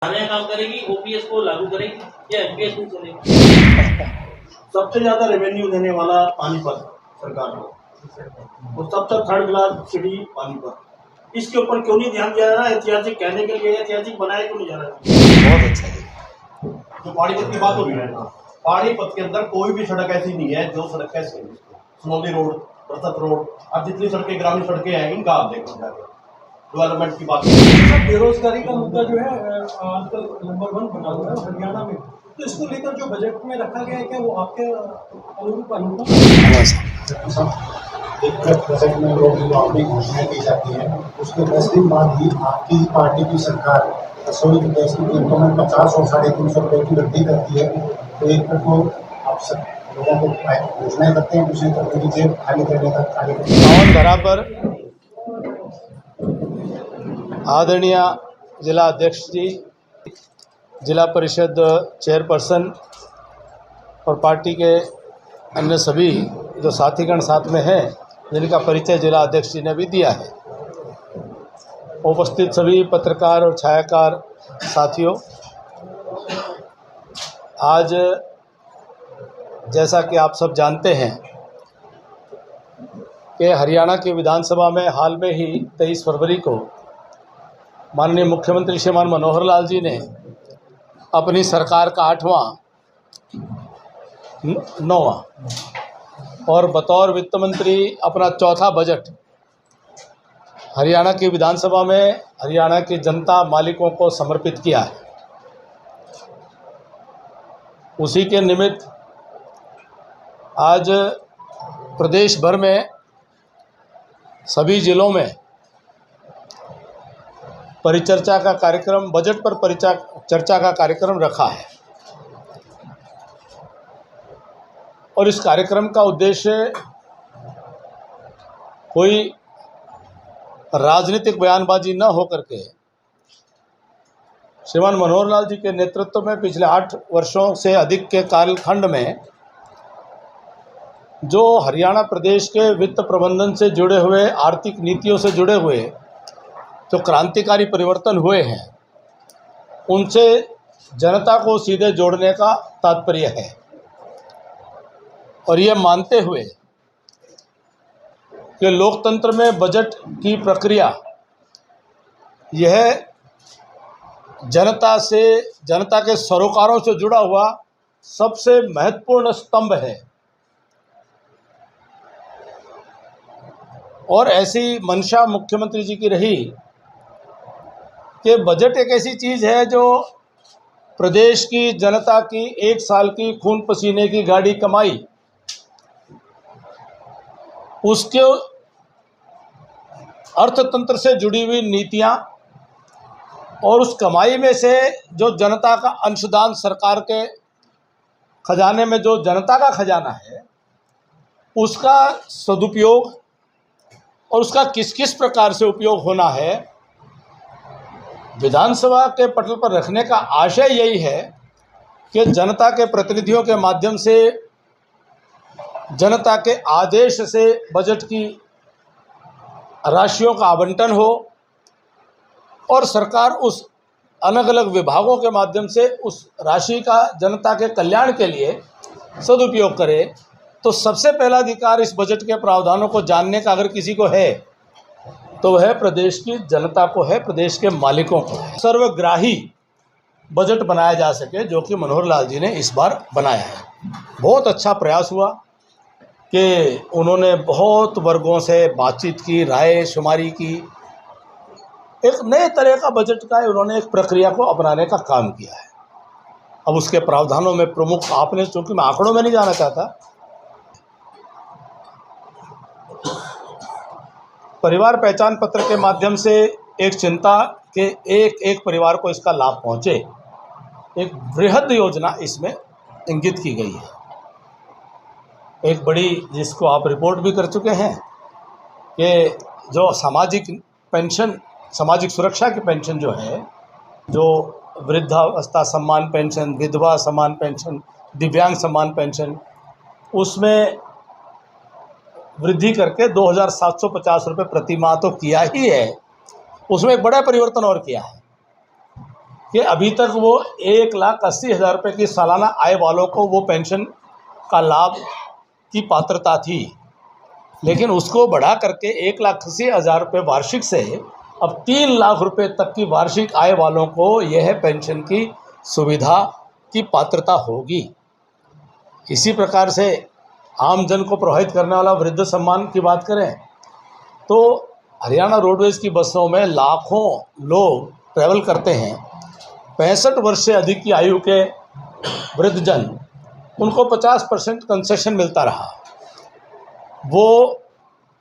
बढ़ाने का काम करेगी, ओपीएस को लागू करेगी या एमपीएस में चलेगी? सबसे ज्यादा रेवेन्यू देने वाला पानीपत सरकार को, और सबसे थर्ड क्लास सिटी पानीपत। इसके ऊपर क्यों नहीं ध्यान दिया जा रहा? ऐतिहासिक कहने के लिए ऐतिहासिक बनाया क्यों नहीं जा रहा? बहुत अच्छा है। जो पानीपत की बात हो रही है, पानीपत के अंदर कोई भी सड़क ऐसी नहीं है जो सड़क कैसे सनौली रोड, रसद रोड, अब जितनी सड़कें ग्रामीण सड़कें हैं इनका आप देखो जाके डेवलपमेंट की बात। बेरोजगारी का मुद्दा जो है आजकल नंबर 1 बना हुआ है हरियाणा में, तो इसको लेकर जो बजट में रखा गया है क्या वो आपके अनुरूप बजट में रोजगार घोषणा की जाती है, उसके 10 दिन बाद ही आपकी पार्टी की सरकार रसोई गैस की कीमतों में 50 और 350 रुपये की वृद्धि करती है। तो एक तो आप सब लोगों को घोषणाएं करते हैं, दूसरी तरफ मेरी जेब खाली करने का कार्य करते हैं। पावन धरा पर आदरणीय जिला अध्यक्ष जी, जिला परिषद चेयरपर्सन और पार्टी के अन्य सभी जो साथीगण साथ में हैं, जिनका परिचय जिला अध्यक्ष जी ने भी दिया है, उपस्थित सभी पत्रकार और छायाकार साथियों, आज जैसा कि आप सब जानते हैं कि हरियाणा की विधानसभा में हाल में ही 23 फरवरी को माननीय मुख्यमंत्री श्रीमान मनोहर लाल जी ने अपनी सरकार का 9वां और बतौर वित्त मंत्री अपना चौथा बजट हरियाणा की विधानसभा में हरियाणा की जनता मालिकों को समर्पित किया है। उसी के निमित्त आज प्रदेश भर में सभी जिलों में परिचर्चा का कार्यक्रम, बजट पर चर्चा का कार्यक्रम रखा है। और इस कार्यक्रम का उद्देश्य कोई राजनीतिक बयानबाजी न होकर के श्रीमान मनोहर लाल जी के नेतृत्व में पिछले 8 वर्षों से अधिक के कालखंड में जो हरियाणा प्रदेश के वित्त प्रबंधन से जुड़े हुए, आर्थिक नीतियों से जुड़े हुए जो क्रांतिकारी परिवर्तन हुए हैं, उनसे जनता को सीधे जोड़ने का तात्पर्य है। और ये मानते हुए कि लोकतंत्र में बजट की प्रक्रिया यह जनता के सरोकारों से जुड़ा हुआ सबसे महत्वपूर्ण स्तंभ है। और ऐसी मंशा मुख्यमंत्री जी की रही कि बजट एक ऐसी चीज़ है जो प्रदेश की जनता की 1 साल की खून पसीने की गाड़ी कमाई, उसके अर्थतंत्र से जुड़ी हुई नीतियां और उस कमाई में से जो जनता का अंशदान, सरकार के खजाने में जो जनता का खजाना है, उसका सदुपयोग और उसका किस किस प्रकार से उपयोग होना है, विधानसभा के पटल पर रखने का आशय यही है कि जनता के प्रतिनिधियों के माध्यम से, जनता के आदेश से बजट की राशियों का आवंटन हो और सरकार उस अलग अलग विभागों के माध्यम से उस राशि का जनता के कल्याण के लिए सदुपयोग करे। तो सबसे पहला अधिकार इस बजट के प्रावधानों को जानने का अगर किसी को है तो वह प्रदेश की जनता को है, प्रदेश के मालिकों को है। सर्वग्राही बजट बनाया जा सके, जो कि मनोहर लाल जी ने इस बार बनाया है। बहुत अच्छा प्रयास हुआ कि उन्होंने बहुत वर्गों से बातचीत की, राय शुमारी की, एक नए तरह का बजट का उन्होंने एक प्रक्रिया को अपनाने का काम किया है। अब उसके प्रावधानों में प्रमुख आपने, चूँकि मैं आंकड़ों में नहीं जाना चाहता, परिवार पहचान पत्र के माध्यम से एक चिंता के एक परिवार को इसका लाभ पहुँचे, एक बृहद योजना इसमें इंगित की गई है। एक बड़ी, जिसको आप रिपोर्ट भी कर चुके हैं, कि जो सामाजिक पेंशन, सामाजिक सुरक्षा की पेंशन जो है, जो वृद्धावस्था सम्मान पेंशन, विधवा सम्मान पेंशन, दिव्यांग सम्मान पेंशन, उसमें वृद्धि करके 2,750 रुपये प्रति माह तो किया ही है, उसमें एक बड़ा परिवर्तन और किया है कि अभी तक वो 1,80,000 रुपये की सालाना आय वालों को वो पेंशन का लाभ की पात्रता थी, लेकिन उसको बढ़ा करके 1,80,000 रुपये वार्षिक से अब 3 लाख रुपए तक की वार्षिक आय वालों को यह पेंशन की सुविधा की पात्रता होगी। इसी प्रकार से आम जन को प्रभावित करने वाला वृद्ध सम्मान की बात करें तो हरियाणा रोडवेज़ की बसों में लाखों लोग ट्रैवल करते हैं। 65 वर्ष से अधिक की आयु के वृद्धजन, उनको 50% कंसेशन मिलता रहा। वो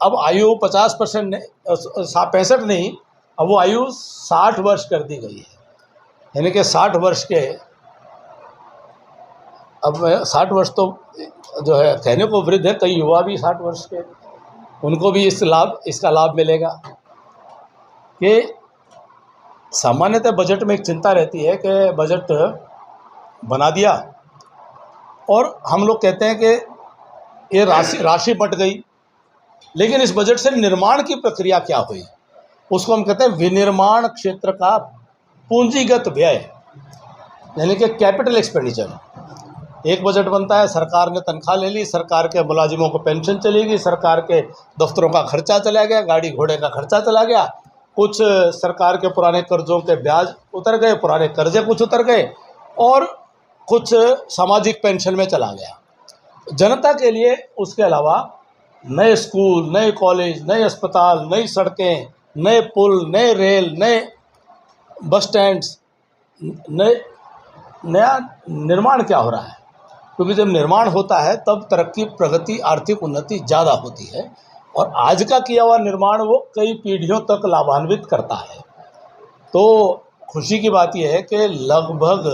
अब आयु 50% 65 नहीं, अब वो आयु 60 वर्ष कर दी गई है। यानी कि 60 वर्ष के, अब 60 वर्ष तो जो है कहने को वृद्ध है, कई युवा भी 60 वर्ष के, उनको भी इसका लाभ मिलेगा। कि सामान्यतः बजट में एक चिंता रहती है कि बजट बना दिया और हम लोग कहते हैं कि ये राशि बट गई, लेकिन इस बजट से निर्माण की प्रक्रिया क्या हुई, उसको हम कहते हैं विनिर्माण क्षेत्र का पूंजीगत व्यय, यानी कि कैपिटल एक्सपेंडिचर। एक बजट बनता है, सरकार ने तनख्वाह ले ली, सरकार के मुलाजिमों को पेंशन चलेगी, सरकार के दफ्तरों का खर्चा चला गया, गाड़ी घोड़े का खर्चा चला गया, कुछ सरकार के पुराने कर्जों के ब्याज उतर गए, पुराने कर्जे कुछ उतर गए और कुछ सामाजिक पेंशन में चला गया। जनता के लिए उसके अलावा नए स्कूल, नए कॉलेज, नए अस्पताल, नई सड़कें, नए पुल, नए रेल, नए बस स्टैंड्स, नया निर्माण क्या हो रहा है, क्योंकि जब निर्माण होता है तब तरक्की, प्रगति, आर्थिक उन्नति ज़्यादा होती है और आज का किया हुआ निर्माण वो कई पीढ़ियों तक लाभान्वित करता है। तो खुशी की बात यह है कि लगभग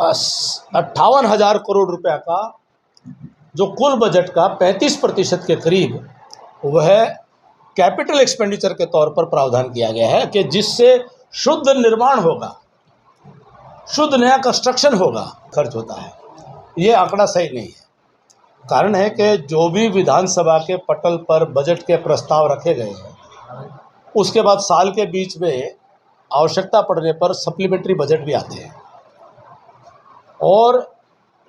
58,000 करोड़ रुपया का जो कुल बजट का 35% के करीब वह कैपिटल एक्सपेंडिचर के तौर पर प्रावधान किया गया है कि जिससे शुद्ध निर्माण होगा, शुद्ध नया कंस्ट्रक्शन होगा, खर्च होता है। ये आंकड़ा सही नहीं है। कारण है कि जो भी विधानसभा के पटल पर बजट के प्रस्ताव रखे गए हैं, उसके बाद साल के बीच में आवश्यकता पड़ने पर सप्लीमेंट्री बजट भी आते हैं और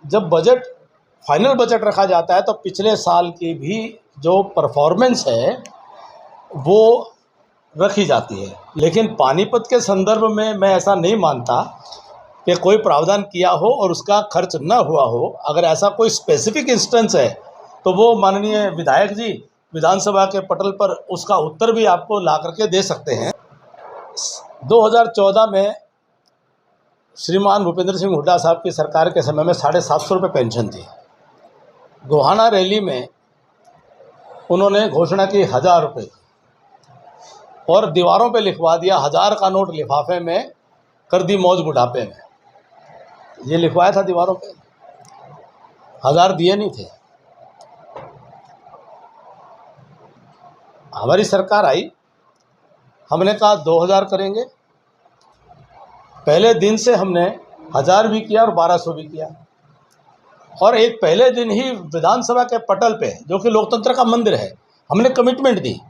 जब बजट फाइनल बजट रखा जाता है तो पिछले साल की भी जो परफॉर्मेंस है वो रखी जाती है। लेकिन पानीपत के संदर्भ में मैं ऐसा नहीं मानता कि कोई प्रावधान किया हो और उसका खर्च न हुआ हो। अगर ऐसा कोई स्पेसिफिक इंस्टेंस है तो वो माननीय विधायक जी विधानसभा के पटल पर उसका उत्तर भी आपको ला करके दे सकते हैं। 2014 में श्रीमान भूपेंद्र सिंह हुड्डा साहब की सरकार के समय में 750 रुपये पेंशन थी। गोहाना रैली में उन्होंने घोषणा की 1000 रुपये और दीवारों पे लिखवा दिया 1000 का नोट लिफाफे में कर दी मौज बुढ़ापे में। ये लिखवाया था दीवारों पे, 1000 दिए नहीं थे। हमारी सरकार आई, हमने कहा 2000 करेंगे। पहले दिन से हमने 1000 भी किया और 1200 भी किया और एक पहले दिन ही विधानसभा के पटल पे, जो कि लोकतंत्र का मंदिर है, हमने कमिटमेंट दी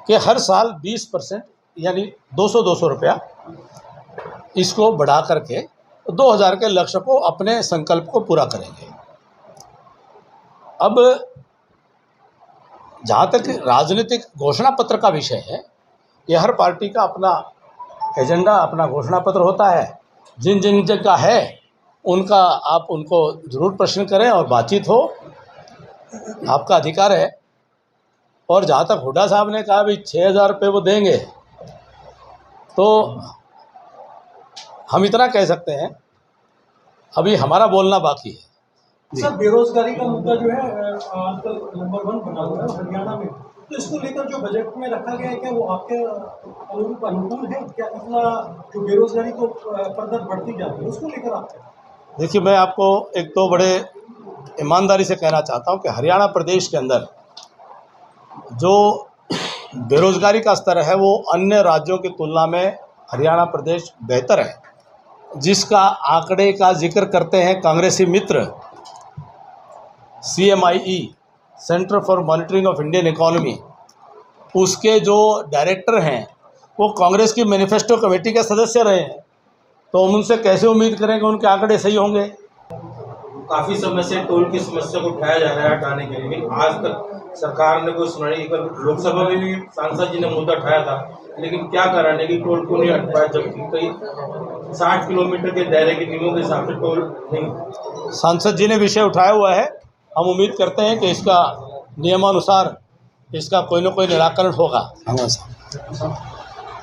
कि हर साल 20% यानी 200 रुपया इसको बढ़ा करके 2000 के लक्ष्य को, अपने संकल्प को पूरा करेंगे। अब जहाँ तक राजनीतिक घोषणा पत्र का विषय है, यह हर पार्टी का अपना एजेंडा, अपना घोषणा पत्र होता है। जिन जिन का है उनका आप उनको ज़रूर प्रश्न करें और बातचीत हो, आपका अधिकार है। और जहाँ तक हुड्डा साहब ने कहा भाई 6000 रुपये वो देंगे, तो हम इतना कह सकते हैं अभी हमारा बोलना बाकी है। सर, बेरोजगारी का मुद्दा जो है आजकल नंबर 1 बना हुआ है हरियाणा में, तो इसको लेकर जो बजट में रखा गया है क्या वो आपके अनुकूल है? क्या इतना जो बेरोजगारी तो फर्दर बढ़ती जाती है, उसको लेकर आप? देखिए, मैं आपको एक तो बड़े ईमानदारी से कहना चाहता हूं कि हरियाणा प्रदेश के अंदर जो बेरोजगारी का स्तर है वो अन्य राज्यों की तुलना में हरियाणा प्रदेश बेहतर है, जिसका आंकड़े का जिक्र करते हैं कांग्रेसी मित्र CMIE, centre for monitoring of Indian economy, उसके जो डायरेक्टर हैं वो कांग्रेस की मैनिफेस्टो कमेटी के सदस्य रहे हैं, तो हम उनसे कैसे उम्मीद करें कि उनके आंकड़े सही होंगे। काफ़ी समय से टोल की समस्या को उठाया जा रहा है हटाने के लिए, लेकिन आज तक सरकार ने कोई सुनाई कर। लोकसभा में भी सांसद जी ने मुद्दा उठाया था, लेकिन क्या कारण है कि टोल को नहीं हट पाया, जबकि कई 60 किलोमीटर के दायरे के नियमों के हिसाब से टोल नहीं। सांसद जी ने विषय उठाया हुआ है, हम उम्मीद करते हैं कि इसका नियमानुसार इसका कोई न कोई निराकरण होगा।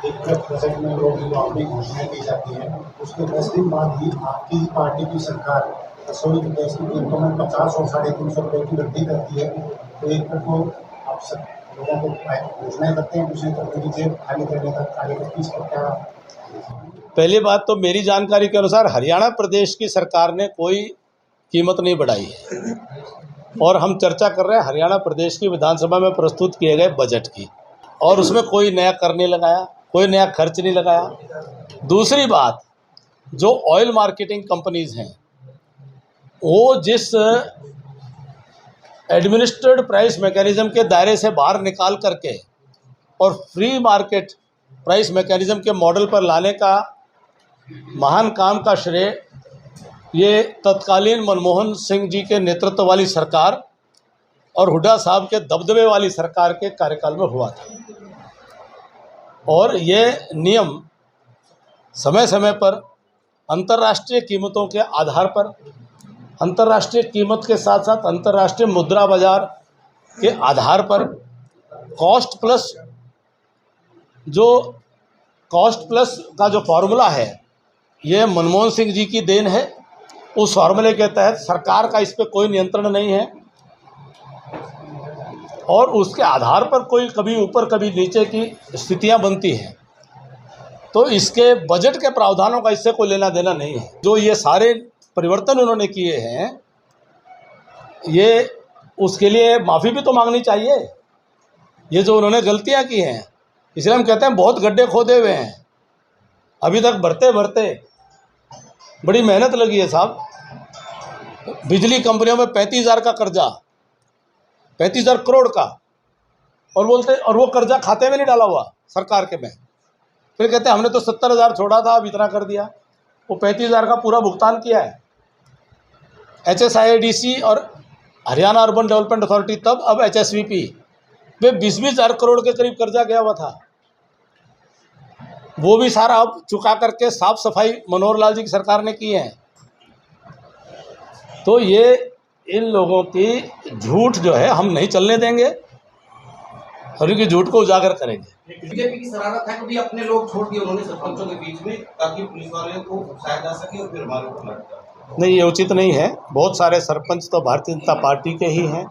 एक बजट में रोड लॉन्ड्री घोषणा की जाती है, उसके 10 दिन बाद ही आपकी पार्टी की सरकार रसोई गैस की कीमतों में 50 और 350 रुपये की वृद्धि करती है। तो एक तो आप सब लोगों को घोषणाएं करते हैं, दूसरी तरफ मेरी जेब खाली करने का कार्य करती है, इसका क्या? पहली बात तो मेरी जानकारी के अनुसार हरियाणा प्रदेश की सरकार ने कोई कीमत नहीं बढ़ाई है, और हम चर्चा कर रहे हैं हरियाणा प्रदेश की विधानसभा में प्रस्तुत किए गए बजट की, और उसमें कोई नया कर नहीं लगाया, कोई नया खर्च नहीं लगाया। दूसरी बात, जो ऑयल मार्केटिंग कंपनीज हैं वो जिस एडमिनिस्ट्रेड प्राइस मैकेनिज्म के दायरे से बाहर निकाल करके और फ्री मार्केट प्राइस मैकेनिज्म के मॉडल पर लाने का महान काम का श्रेय ये तत्कालीन मनमोहन सिंह जी के नेतृत्व वाली सरकार और हुड्डा साहब के दबदबे वाली सरकार के कार्यकाल में हुआ था। और ये नियम समय समय पर अंतर्राष्ट्रीय कीमतों के आधार पर, अंतर्राष्ट्रीय कीमत के साथ साथ अंतर्राष्ट्रीय मुद्रा बाजार के आधार पर कॉस्ट प्लस का जो फॉर्मूला है, ये मनमोहन सिंह जी की देन है। उस फार्मूले के तहत सरकार का इस पर कोई नियंत्रण नहीं है, और उसके आधार पर कोई कभी ऊपर कभी नीचे की स्थितियां बनती हैं। तो इसके बजट के प्रावधानों का इससे कोई लेना देना नहीं है। जो ये सारे परिवर्तन उन्होंने किए हैं, ये उसके लिए माफ़ी भी तो मांगनी चाहिए। ये जो उन्होंने गलतियां की हैं, इसलिए हम कहते हैं बहुत गड्ढे खोदे हुए हैं, अभी तक भरते भरते बड़ी मेहनत लगी है साहब। बिजली कंपनियों में 35,000 का कर्जा, 35,000 करोड़ का, और बोलते और वो कर्जा खाते में नहीं डाला हुआ सरकार के में। फिर कहते हैं हमने तो 70,000 छोड़ा था, अब इतना कर दिया। वो 35,000 का पूरा भुगतान किया है। HSIADC और हरियाणा अर्बन डेवलपमेंट अथॉरिटी, तब अब HSVP, वे 20,000 करोड़ के करीब कर्जा गया हुआ था। वो भी सारा अब चुका करके साफ सफाई मनोहर लाल जी की सरकार ने की है। तो ये इन लोगों की झूठ जो है हम नहीं चलने देंगे, और इनकी झूठ को उजागर करेंगे। बीजेपी की शरारत है कि भी अपने लोग छोड़ दिए उन्होंने सरपंचों के बीच में, ताकि पुलिस वाले को फंसाया जा सके और फिर वालों को लड़ जाए। नहीं, ये उचित नहीं है। बहुत सारे सरपंच तो भारतीय जनता पार्टी के ही हैं,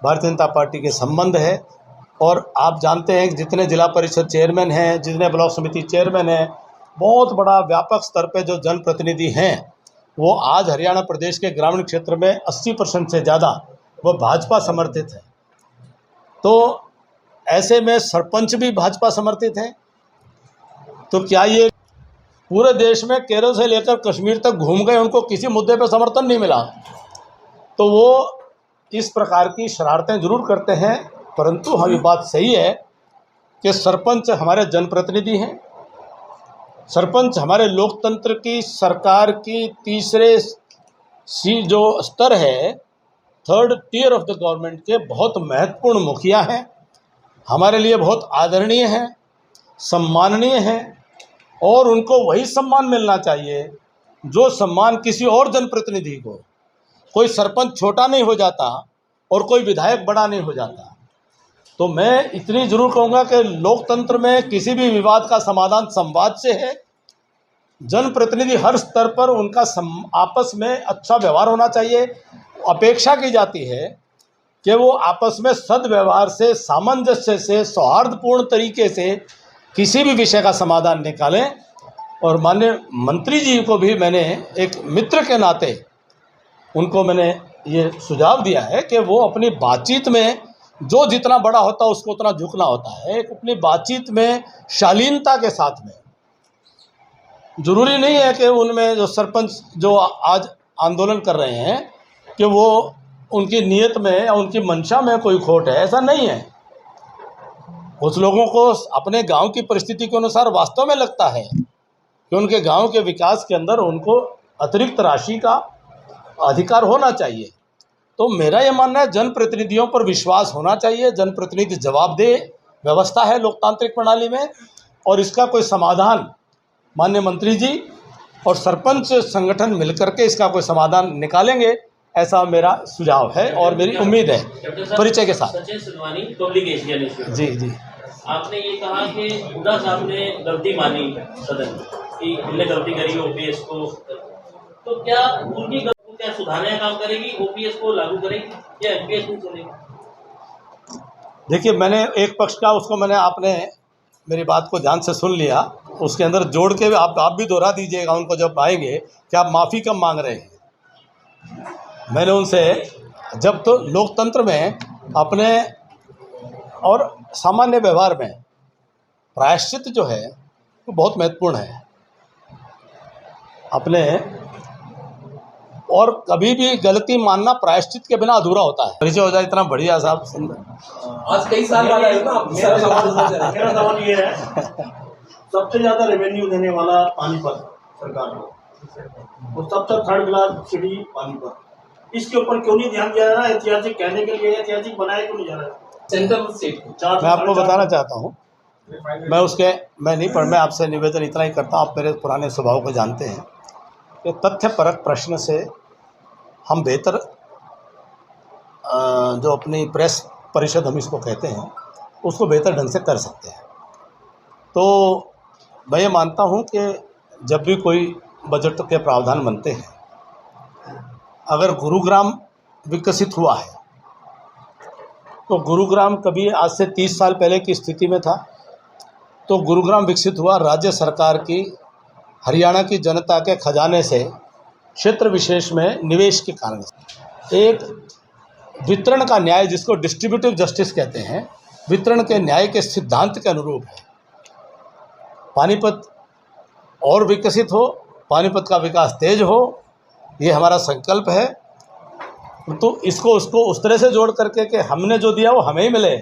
भारतीय जनता पार्टी के संबंध है। और आप जानते हैं कि जितने जिला परिषद चेयरमैन हैं, जितने ब्लॉक समिति चेयरमैन हैं, बहुत बड़ा व्यापक स्तर पे जो जनप्रतिनिधि हैं, वो आज हरियाणा प्रदेश के ग्रामीण क्षेत्र में 80% से ज़्यादा वो भाजपा समर्थित है। तो ऐसे में सरपंच भी भाजपा समर्थित हैं। तो क्या ये पूरे देश में केरल से लेकर कश्मीर तक घूम गए, उनको किसी मुद्दे पर समर्थन नहीं मिला? तो वो इस प्रकार की शरारतें जरूर करते हैं, परंतु हाँ, ये बात सही है कि सरपंच हमारे जनप्रतिनिधि हैं। सरपंच हमारे लोकतंत्र की, सरकार की तीसरे जो स्तर है, 3rd tier of the government के बहुत महत्वपूर्ण मुखिया हैं। हमारे लिए बहुत आदरणीय हैं, सम्माननीय हैं, और उनको वही सम्मान मिलना चाहिए जो सम्मान किसी और जनप्रतिनिधि को। कोई सरपंच छोटा नहीं हो जाता और कोई विधायक बड़ा नहीं हो जाता। तो मैं इतनी जरूर कहूँगा कि लोकतंत्र में किसी भी विवाद का समाधान संवाद से है। जनप्रतिनिधि हर स्तर पर उनका आपस में अच्छा व्यवहार होना चाहिए। अपेक्षा की जाती है कि वो आपस में सद्व्यवहार से, सामंजस्य से, सौहार्दपूर्ण तरीके से किसी भी विषय का समाधान निकालें। और माननीय मंत्री जी को भी मैंने एक मित्र के नाते उनको मैंने ये सुझाव दिया है कि वो अपनी बातचीत में जो जितना बड़ा होता है उसको उतना झुकना होता है। अपनी बातचीत में शालीनता के साथ में, जरूरी नहीं है कि उनमें जो सरपंच जो आज आंदोलन कर रहे हैं कि वो उनकी नीयत में या उनकी मंशा में कोई खोट है, ऐसा नहीं है। कुछ लोगों को अपने गांव की परिस्थिति के अनुसार वास्तव में लगता है कि उनके गांव के विकास के अंदर उनको अतिरिक्त राशि का अधिकार होना चाहिए। तो मेरा ये मानना है जनप्रतिनिधियों पर विश्वास होना चाहिए। जनप्रतिनिधि जवाबदेह व्यवस्था है लोकतांत्रिक प्रणाली में, और इसका कोई समाधान माननीय मंत्री जी और सरपंच संगठन मिलकर के इसका कोई समाधान निकालेंगे, ऐसा मेरा सुझाव है और मेरी उम्मीद है। परिचय के साथ सचिन सिलवानी, पब्लिक एशिया न्यूज़। जी जी। आपने ये कहा कि हुड्डा साहब ने गलती मानी सदन की, हमने गलती करी ओपीएस को, तो क्या उनकी गलती को क्या सुधारने का काम करेगी, ओपीएस को लागू करेगी या एमपीएस नहीं चलेगी? देखिए, मैंने एक पक्ष का उसको मैंने आपने मेरी बात को ध्यान से सुन लिया, उसके अंदर जोड़ के आप भी दोहरा दीजिएगा उनको जब आएंगे कि आप माफ़ी कब मांग रहे हैं। मैंने उनसे जब तो लोकतंत्र में अपने और सामान्य व्यवहार में प्रायश्चित जो है वो बहुत महत्वपूर्ण है अपने, और कभी भी गलती मानना प्रायश्चित के बिना अधूरा होता है। परिचय हो जाए इतना बढ़िया साहब, सुंदर। आज कई साल बाद आए ना आप। मेरा सवाल ये है, सबसे ज्यादा रेवेन्यू देने वाला पानीपत सरकार को, और सबसे थर्ड क्लास सिटी पानीपत, इसके ऊपर क्यों नहीं ध्यान दिया जा रहा? ऐतिहासिक कहने के लिए ऐतिहासिक बनाया क्यों नहीं जा रहा? सेंट्रल स्टेट मैं आपको बताना चाहता हूँ, मैं आपसे निवेदन इतना ही करता हूँ, आप मेरे पुराने स्वभाव को जानते हैं कि तथ्यपरक प्रश्न से हम बेहतर जो अपनी प्रेस परिषद हम इसको कहते हैं उसको बेहतर ढंग से कर सकते हैं। तो मैं ये मानता हूँ कि जब भी कोई बजट के प्रावधान बनते हैं, अगर गुरुग्राम विकसित हुआ है तो गुरुग्राम कभी आज से 30 साल पहले की स्थिति में था, तो गुरुग्राम विकसित हुआ राज्य सरकार की, हरियाणा की जनता के खजाने से क्षेत्र विशेष में निवेश के कारण। एक वितरण का न्याय, जिसको डिस्ट्रीब्यूटिव जस्टिस कहते हैं, वितरण के न्याय के सिद्धांत के अनुरूप है। पानीपत और विकसित हो, पानीपत का विकास तेज हो, ये हमारा संकल्प है। तो इसको उसको उस तरह से जोड़ करके कि हमने जो दिया वो हमें ही मिले,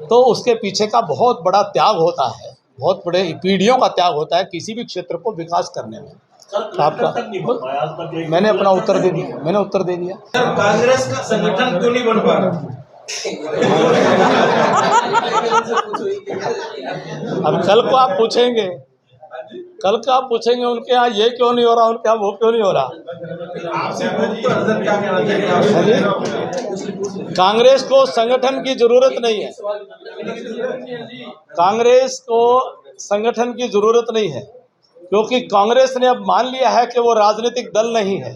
तो उसके पीछे का बहुत बड़ा त्याग होता है, बहुत बड़े पीढ़ियों का त्याग होता है किसी भी क्षेत्र को विकास करने में। आपका मैंने अपना उत्तर दे दिया। सर, कांग्रेस का संगठन क्यों नहीं बन पा रहा? अब कल को आप पूछेंगे उनके यहाँ ये क्यों नहीं हो रहा, उनके यहाँ वो क्यों नहीं हो रहा। आपसे क्या कहना चाहिए? कांग्रेस को संगठन की जरूरत नहीं है, कांग्रेस को संगठन की जरूरत नहीं है, क्योंकि कांग्रेस ने अब मान लिया है कि वो राजनीतिक दल नहीं है।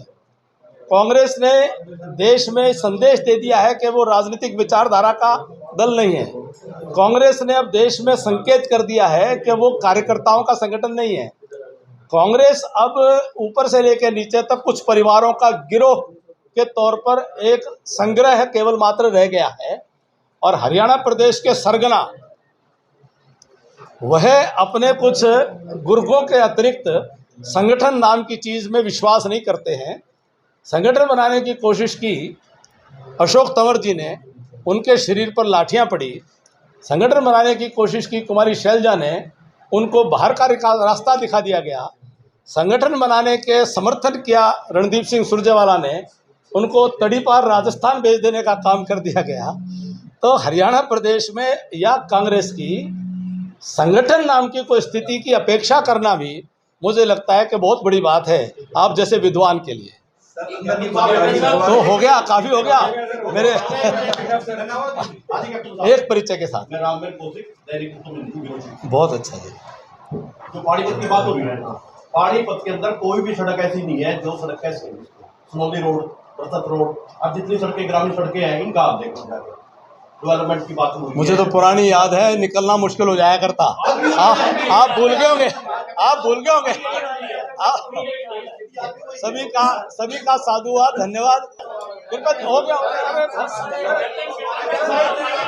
कांग्रेस ने देश में संदेश दे दिया है कि वो राजनीतिक विचारधारा का दल नहीं है। कांग्रेस ने अब देश में संकेत कर दिया है कि वो कार्यकर्ताओं का संगठन नहीं है। कांग्रेस अब ऊपर से लेकर नीचे तक कुछ परिवारों का गिरोह के तौर पर एक संग्रह केवल मात्र रह गया है, और हरियाणा प्रदेश के सरगना वह अपने कुछ गुर्गों के अतिरिक्त संगठन नाम की चीज़ में विश्वास नहीं करते हैं। संगठन बनाने की कोशिश की अशोक तंवर जी ने, उनके शरीर पर लाठियां पड़ी। संगठन बनाने की कोशिश की कुमारी शैलजा ने, उनको बाहर का रास्ता दिखा दिया गया। संगठन बनाने के समर्थन किया रणदीप सिंह सुरजेवाला ने, उनको तड़ी पार राजस्थान भेज देने का काम कर दिया गया। तो हरियाणा प्रदेश में या कांग्रेस की संगठन नाम की कोई स्थिति की अपेक्षा करना भी मुझे लगता है कि बहुत बड़ी बात है आप जैसे विद्वान के लिए। तो हो गया, काफ़ी हो गया मेरे एक परिचय के साथ। बहुत अच्छा जी। जो पानीपत की बात हो रही है ना, पानीपत के अंदर कोई भी सड़क ऐसी नहीं है जो सड़क है सुनौली रोड, रसद रोड, अब जितनी सड़कें ग्रामीण सड़कें हैं इनका आप देखो जाकर डेवलपमेंट की बात हुई। मुझे तो पुरानी याद है, निकलना मुश्किल हो जाया करता। आप भूल गए होंगे, सभी का साधुवाद, धन्यवाद। हो गया।